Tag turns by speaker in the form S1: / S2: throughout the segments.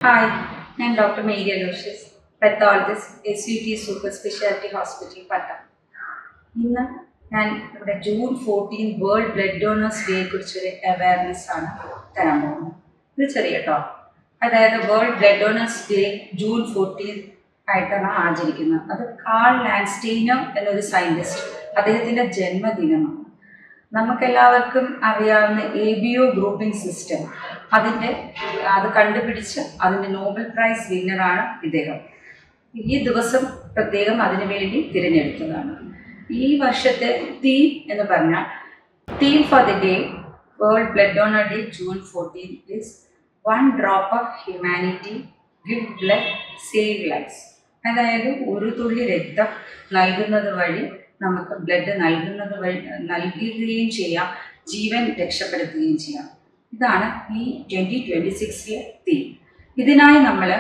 S1: Hi, ഞാൻ doctor Mary Aloysius, pathologist, SUT super speciality hospital Pattom. ഇന്ന് ഞാൻ ഇവിടെ ജൂൺ 14 വേൾഡ് ബ്ലഡ് ഡോണേഴ്സ് ഡേയെ കുറിച്ചൊരു അവയർനെസ് ആണ് തരാൻ പോകുന്നത്. ഇത് ചെറിയ ടോക്ക്. അതായത് world blood donors day June 14 ആയിട്ടാണ് ആചരിക്കുന്നത്. അത് കാൾ ലാൻഡ്സ്റ്റൈനർ എന്നൊരു സയൻറ്റിസ്റ്റ്, അദ്ദേഹത്തിൻ്റെ ജന്മദിനമാണ്. നമുക്കെല്ലാവർക്കും അറിയാവുന്ന ABO ഗ്രൂപ്പിംഗ് സിസ്റ്റം, അത് കണ്ടുപിടിച്ച് അതിൻ്റെ നോബൽ പ്രൈസ് വിന്നറാണ് ഇദ്ദേഹം. ഈ ദിവസം പ്രത്യേകം അതിനു വേണ്ടി തിരഞ്ഞെടുത്തതാണ്. ഈ വർഷത്തെ തീം എന്ന് പറഞ്ഞാൽ, theme for the day world blood donor day June 14 is one drop of humanity, give blood, save lives. അതായത് ഒരു തുള്ളി രക്തം നൽകുന്നത് വഴി നമുക്ക് ബ്ലഡ് നൽകുകയും ചെയ്യാം, ജീവൻ രക്ഷപ്പെടുത്തുകയും ചെയ്യാം. ഇതാണ് ഈ 2026 തീം. ഇതിനായി നമ്മൾ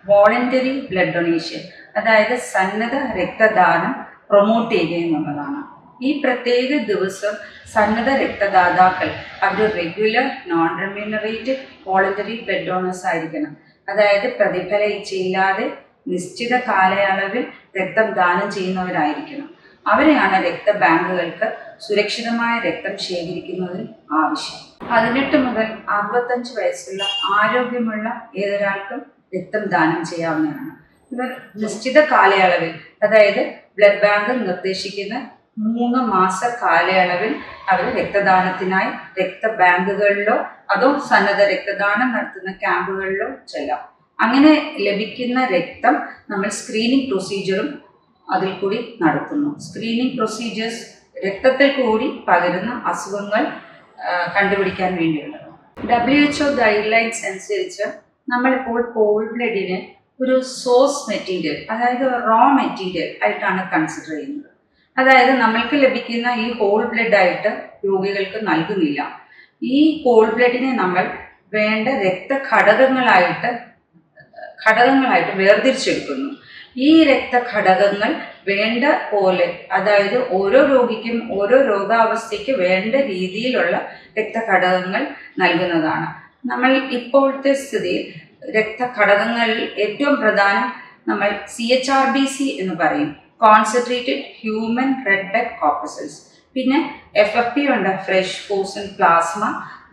S1: വോളണ്ടറി ബ്ലഡ് ഡൊണേഷൻ, അതായത് സന്നദ്ധ രക്തദാനം പ്രൊമോട്ട് ചെയ്യുക എന്നുള്ളതാണ്. ഈ പ്രത്യേക ദിവസം സന്നദ്ധ രക്തദാതാക്കൾ അവർ regular non remunerated voluntary blood donors ആയിരിക്കണം. അതായത് പ്രതിഫല ഇച്ഛയില്ലാതെ നിശ്ചിത കാലയളവിൽ രക്തം ദാനം ചെയ്യുന്നവരായിരിക്കണം. അവരെയാണ് രക്തബാങ്കുകൾക്ക് സുരക്ഷിതമായ രക്തം ശേഖരിക്കുന്നതിന് ആവശ്യം. 18 മുതൽ 65 വയസ്സുള്ള ആരോഗ്യമുള്ള ഏതൊരാൾക്കും രക്തം ദാനം ചെയ്യാവുന്നതാണ്. ഇവർ നിശ്ചിത കാലയളവിൽ, അതായത് ബ്ലഡ് ബാങ്ക് നിർദ്ദേശിക്കുന്ന 3 മാസ കാലയളവിൽ അവർ രക്തദാനത്തിനായി രക്തബാങ്കുകളിലോ അതോ സന്നദ്ധ രക്തദാനം നടത്തുന്ന ക്യാമ്പുകളിലോ ചെല്ലാം. അങ്ങനെ ലഭിക്കുന്ന രക്തം നമ്മൾ സ്ക്രീനിങ് പ്രൊസീജിയറും അതിൽ കൂടി നടത്തുന്നു. സ്ക്രീനിങ് പ്രൊസീജിയേഴ്സ് രക്തത്തിൽ കൂടി പകരുന്ന അസുഖങ്ങൾ കണ്ടുപിടിക്കാൻ വേണ്ടിയുള്ളത്. WHO ഗൈഡ്ലൈൻസ് അനുസരിച്ച് നമ്മളിപ്പോൾ ഹോൾ ബ്ലഡിനെ ഒരു സോഴ്സ് മെറ്റീരിയൽ, അതായത് റോ മെറ്റീരിയൽ ആയിട്ടാണ് കൺസിഡർ ചെയ്യുന്നത്. അതായത് നമ്മൾക്ക് ലഭിക്കുന്ന ഈ ഹോൾ ബ്ലഡ് ആയിട്ട് രോഗികൾക്ക് നൽകുന്നില്ല. ഈ ഹോൾ ബ്ലഡിനെ നമ്മൾ വേണ്ട രക്തഘടകങ്ങളായിട്ട് വേർതിരിച്ചെടുക്കുന്നു. ഈ രക്തഘടകങ്ങൾ വേണ്ട പോലെ, അതായത് ഓരോ രോഗിക്കും ഓരോ രോഗാവസ്ഥയ്ക്ക് വേണ്ട രീതിയിലുള്ള രക്തഘടകങ്ങൾ നൽകുന്നതാണ്. നമ്മൾ ഇപ്പോഴത്തെ സ്ഥിതിയിൽ രക്തഘടകങ്ങളിൽ ഏറ്റവും പ്രധാനം നമ്മൾ CHRBC എന്ന് പറയും, concentrated human red blood corpuscles. പിന്നെ FFP ഉണ്ട്, fresh frozen plasma,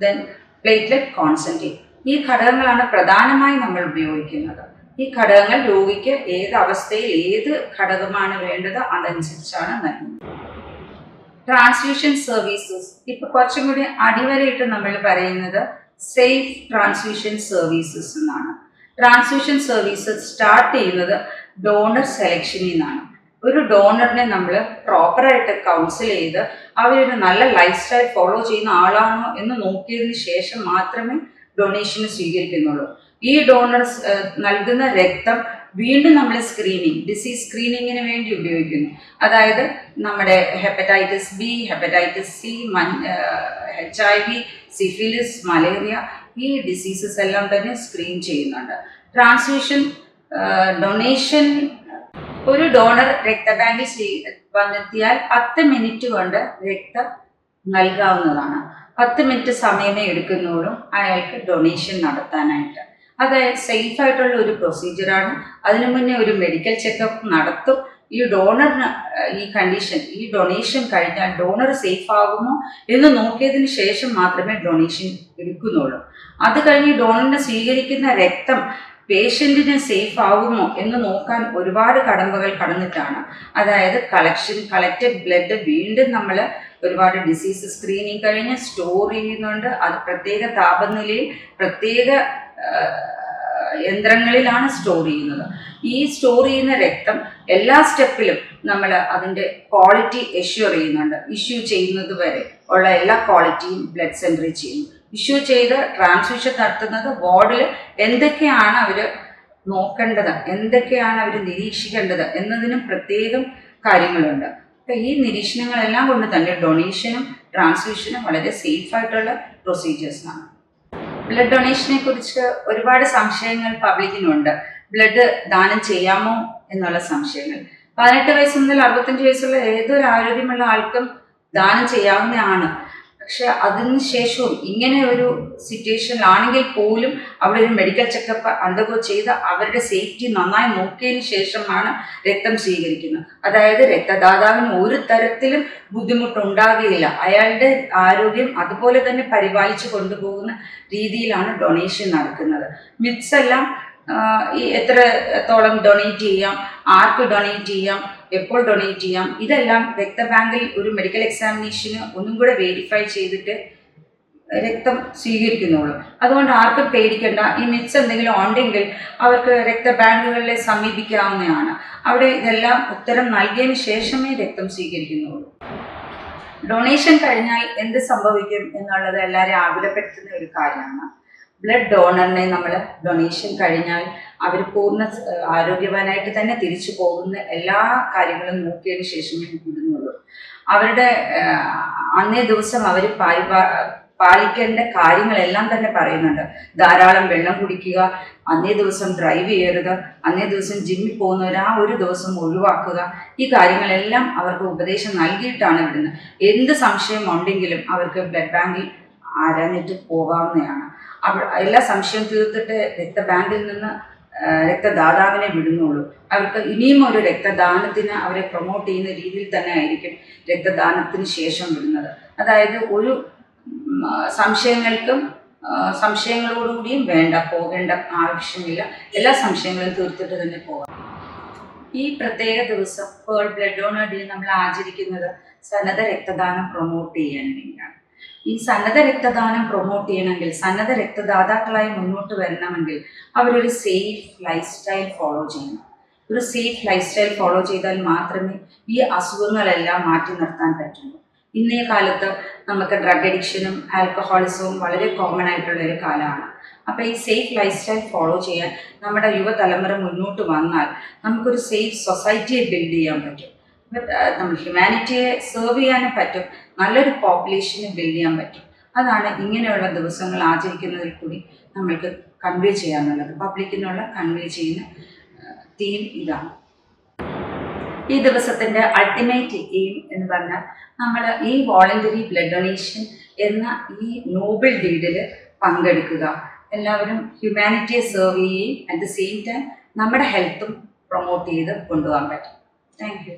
S1: then platelet concentrate. ഈ ഘടകങ്ങളാണ് പ്രധാനമായി നമ്മൾ ഉപയോഗിക്കുന്നത്. ഈ ഘടകങ്ങൾ രോഗിക്ക് ഏത് അവസ്ഥയിൽ ഏത് ഘടകമാണ് വേണ്ടത് അതനുസരിച്ചാണ് നൽകുന്നത്. ട്രാൻസ്ഫ്യൂഷൻ സർവീസസ്, ഇപ്പൊ കുറച്ചും കൂടി അടിവരയിട്ട് നമ്മൾ പറയുന്നത് സേഫ് ട്രാൻസ്ഫ്യൂഷൻ സർവീസസ് എന്നാണ്. ട്രാൻസ്ഫ്യൂഷൻ സർവീസസ് സ്റ്റാർട്ട് ചെയ്യുന്നത് ഡോണർ സെലക്ഷനിൽ നിന്നാണ്. ഒരു ഡോണറിനെ നമ്മൾ പ്രോപ്പറായിട്ട് കൗൺസിൽ ചെയ്ത് അവരൊരു നല്ല ലൈഫ് സ്റ്റൈൽ ഫോളോ ചെയ്യുന്ന ആളാണോ എന്ന് നോക്കിയതിന് ശേഷം മാത്രമേ ഡൊണേഷന് സ്വീകരിക്കുന്നുള്ളൂ. ഈ ഡോണേഴ്സ് നൽകുന്ന രക്തം വീണ്ടും നമ്മൾ ഡിസീസ് സ്ക്രീനിങ്ങിന് വേണ്ടി ഉപയോഗിക്കുന്നു. അതായത് നമ്മുടെ hepatitis B, hepatitis C, HIV, syphilis, malaria, ഈ ഡിസീസസ് എല്ലാം തന്നെ സ്ക്രീൻ ചെയ്യുന്നുണ്ട്. ട്രാൻസ്ഫ്യൂഷൻ ഡൊണേഷൻ, ഒരു ഡോണർ രക്തബാങ്കിൽ വന്നെത്തിയാൽ 10 മിനിറ്റ് കൊണ്ട് രക്തം നൽകാവുന്നതാണ്. 10 മിനിറ്റ് സമയമേ എടുക്കുന്നുള്ളൂ അയാൾക്ക് ഡൊണേഷൻ നടത്താനായിട്ട്. അതായത് സേഫ് ആയിട്ടുള്ള ഒരു പ്രൊസീജിയറാണ്. അതിനു മുന്നേ ഒരു മെഡിക്കൽ ചെക്കപ്പ് നടത്തും. ഈ ഡോണറിന് ഈ ഡൊണേഷൻ കഴിഞ്ഞാൽ ഡോണർ സേഫ് ആകുമോ എന്ന് നോക്കിയതിന് ശേഷം മാത്രമേ ഡൊണേഷൻ എടുക്കുന്നുള്ളൂ. അത് കഴിഞ്ഞ് ഡോണറിനെ സ്വീകരിക്കുന്ന രക്തം പേഷ്യൻറ്റിന് സേഫ് ആകുമോ എന്ന് നോക്കാൻ ഒരുപാട് കടമ്പകൾ കടന്നിട്ടാണ്. അതായത് കളക്റ്റഡ് ബ്ലഡ് വീണ്ടും നമ്മൾ ഒരുപാട് ഡിസീസ് സ്ക്രീനിങ് കഴിഞ്ഞ് സ്റ്റോർ ചെയ്യുന്നുണ്ട്. അത് പ്രത്യേക താപനിലയിൽ പ്രത്യേക യന്ത്രങ്ങളിലാണ് സ്റ്റോർ ചെയ്യുന്നത്. ഈ സ്റ്റോർ ചെയ്യുന്ന രക്തം എല്ലാ സ്റ്റെപ്പിലും നമ്മൾ അതിൻ്റെ ക്വാളിറ്റി ഇഷ്യൂ ചെയ്യുന്നത് വരെ ഉള്ള എല്ലാ ക്വാളിറ്റിയും ബ്ലഡ് സെൻറ്ററിൽ ചെയ്യുന്നു. ഇഷ്യൂ ചെയ്ത് ട്രാൻസ്ഫ്യൂഷൻ നടത്തുന്നത് വാർഡിൽ എന്തൊക്കെയാണ് അവർ നോക്കേണ്ടത്, എന്തൊക്കെയാണ് അവർ നിരീക്ഷിക്കേണ്ടത് എന്നതിനും പ്രത്യേകം കാര്യങ്ങളുണ്ട്. അപ്പം ഈ നിരീക്ഷണങ്ങളെല്ലാം കൊണ്ട് തന്നെ ഡൊണേഷനും ട്രാൻസ്ഫ്യൂഷനും വളരെ സേഫ് ആയിട്ടുള്ള പ്രൊസീജിയേഴ്സാണ്. ബ്ലഡ് ഡൊണേഷനെ കുറിച്ച് ഒരുപാട് സംശയങ്ങൾ പബ്ലിക്കിനുണ്ട്. ബ്ലഡ് ദാനം ചെയ്യാമോ എന്നുള്ള സംശയങ്ങൾ. 18 വയസ്സ് മുതൽ 65 വയസ്സുള്ള ഏതൊരു ആരോഗ്യമുള്ള ആൾക്കും ദാനം ചെയ്യാവുന്നതാണ്. പക്ഷെ അതിന് ശേഷവും ഇങ്ങനെ ഒരു സിറ്റുവേഷനിലാണെങ്കിൽ പോലും അവിടെ ഒരു മെഡിക്കൽ ചെക്കപ്പ് അണ്ടർഗോ ചെയ്ത് അവരുടെ സേഫ്റ്റി നന്നായി നോക്കിയതിന് ശേഷമാണ് രക്തം സ്വീകരിക്കുന്നത്. അതായത് രക്തദാതാവിന് ഒരു തരത്തിലും ബുദ്ധിമുട്ടുണ്ടാകുകയില്ല, അയാളുടെ ആരോഗ്യം അതുപോലെ തന്നെ പരിപാലിച്ചു കൊണ്ടുപോകുന്ന രീതിയിലാണ് ഡൊണേഷൻ നടക്കുന്നത്. മിത്സ് എല്ലാം ഈ എത്രത്തോളം ഡൊണേറ്റ് ചെയ്യാം, ആർക്ക് ഡൊണേറ്റ് ചെയ്യാം, എപ്പോൾ ഡൊണേറ്റ് ചെയ്യാം, ഇതെല്ലാം രക്തബാങ്കിൽ ഒരു മെഡിക്കൽ എക്സാമിനേഷന് ഒന്നും കൂടെ വെരിഫൈ ചെയ്തിട്ട് രക്തം സ്വീകരിക്കുന്നുള്ളൂ. അതുകൊണ്ട് ആർക്കും പേടിക്കേണ്ട. ഈ മിത്സ് എന്തെങ്കിലും ഉണ്ടെങ്കിൽ അവർക്ക് രക്തബാങ്കുകളെ സമീപിക്കാവുന്നതാണ്. അവിടെ ഇതെല്ലാം ഉത്തരം നൽകിയതിന് ശേഷമേ രക്തം സ്വീകരിക്കുന്നുള്ളൂ. ഡൊണേഷൻ കഴിഞ്ഞാൽ എന്ത് സംഭവിക്കും എന്നുള്ളത് എല്ലാവരെയും ആകുലപ്പെടുത്തുന്ന ഒരു കാര്യമാണ്. ബ്ലഡ് ഡോണറിനെ നമ്മൾ ഡൊണേഷൻ കഴിഞ്ഞാൽ അവർ പൂർണ്ണ ആരോഗ്യവാനായിട്ട് തന്നെ തിരിച്ചു പോകുന്ന എല്ലാ കാര്യങ്ങളും നോക്കിയതിന് ശേഷമേ വിടുന്നുള്ളൂ. അവരുടെ അന്നേ ദിവസം അവർ പാലിക്കേണ്ട കാര്യങ്ങളെല്ലാം തന്നെ പറയുന്നുണ്ട്. ധാരാളം വെള്ളം കുടിക്കുക, അന്നേ ദിവസം ഡ്രൈവ് ചെയ്യരുത്, അന്നേ ദിവസം ജിമ്മിൽ പോകുന്നവർ ആ ഒരു ദിവസം ഒഴിവാക്കുക. ഈ കാര്യങ്ങളെല്ലാം അവർക്ക് ഉപദേശം നൽകിയിട്ടാണ് വിടുന്നത്. എന്ത് സംശയം ഉണ്ടെങ്കിലും അവർക്ക് ബ്ലഡ് ബാങ്കിൽ ആരാഞ്ഞിട്ട് പോകാവുന്നതാണ്. എല്ലാ സംശയം തീർത്തിട്ട് രക്തബാങ്കിൽ നിന്ന് രക്തദാതാവിനെ വിടുന്നുള്ളൂ. അവർക്ക് ഇനിയും ഒരു രക്തദാനത്തിന് അവരെ പ്രൊമോട്ട് ചെയ്യുന്ന രീതിയിൽ തന്നെ ആയിരിക്കും രക്തദാനത്തിന് ശേഷം വിടുന്നത്. അതായത് ഒരു സംശയങ്ങളോടുകൂടിയും പോകേണ്ട ആവശ്യമില്ല. എല്ലാ സംശയങ്ങളും തീർത്തിട്ട് തന്നെ പോകാം. ഈ പ്രത്യേക ദിവസം വേൾഡ് ബ്ലഡ് ഡോണർ ഡേ നമ്മൾ ആചരിക്കുന്നത് സന്നദ്ധ രക്തദാനം പ്രൊമോട്ട് ചെയ്യാൻ വേണ്ടിയാണ്. ഈ സന്നദ്ധ രക്തദാനം പ്രൊമോട്ട് ചെയ്യണമെങ്കിൽ, സന്നദ്ധ രക്തദാതാക്കളായി മുന്നോട്ട് വരണമെങ്കിൽ അവരൊരു സേഫ് ലൈഫ് സ്റ്റൈൽ ഫോളോ ചെയ്യണം. ഒരു സേഫ് ലൈഫ് സ്റ്റൈൽ ഫോളോ ചെയ്താൽ മാത്രമേ ഈ അസുഖങ്ങളെല്ലാം മാറ്റി നിർത്താൻ പറ്റുള്ളൂ. ഇന്നേ കാലത്ത് നമുക്ക് ഡ്രഗ് അഡിക്ഷനും ആൽക്കഹോളിസവും വളരെ കോമൺ ആയിട്ടുള്ള ഒരു കാലമാണ്. അപ്പോൾ ഈ സേഫ് ലൈഫ് സ്റ്റൈൽ ഫോളോ ചെയ്യാൻ നമ്മുടെ യുവതലമുറ മുന്നോട്ട് വന്നാൽ നമുക്കൊരു സേഫ് സൊസൈറ്റിയെ ബിൽഡ് ചെയ്യാൻ പറ്റും. നമ്മൾ ഹ്യൂമാനിറ്റിയെ സെർവ് ചെയ്യാനും പറ്റും, നല്ലൊരു പോപ്പുലേഷനെ ബിൽഡ് ചെയ്യാൻ പറ്റും. അതാണ് ഇങ്ങനെയുള്ള ദിവസങ്ങൾ ആചരിക്കുന്നതിൽ കൂടി നമ്മൾക്ക് കൺവേ ചെയ്യാനുള്ളത്. പബ്ലിക്കിനുള്ള കൺവേ ചെയ്യുന്ന തീം ഇതാണ്. ഈ ദിവസത്തിൻ്റെ അൾട്ടിമേറ്റ് എയിം എന്ന് പറഞ്ഞാൽ നമ്മൾ ഈ വോളണ്ടറി ബ്ലഡ് ഡൊണേഷൻ എന്ന ഈ നോബിൾ ഡീഡിൽ പങ്കെടുക്കുക. എല്ലാവരും ഹ്യൂമാനിറ്റിയെ സെർവ് ചെയ്യുകയും അറ്റ് ദ സെയിം ടൈം നമ്മുടെ ഹെൽത്തും പ്രൊമോട്ട് ചെയ്ത് കൊണ്ടുപോകാൻ പറ്റും. Thank you.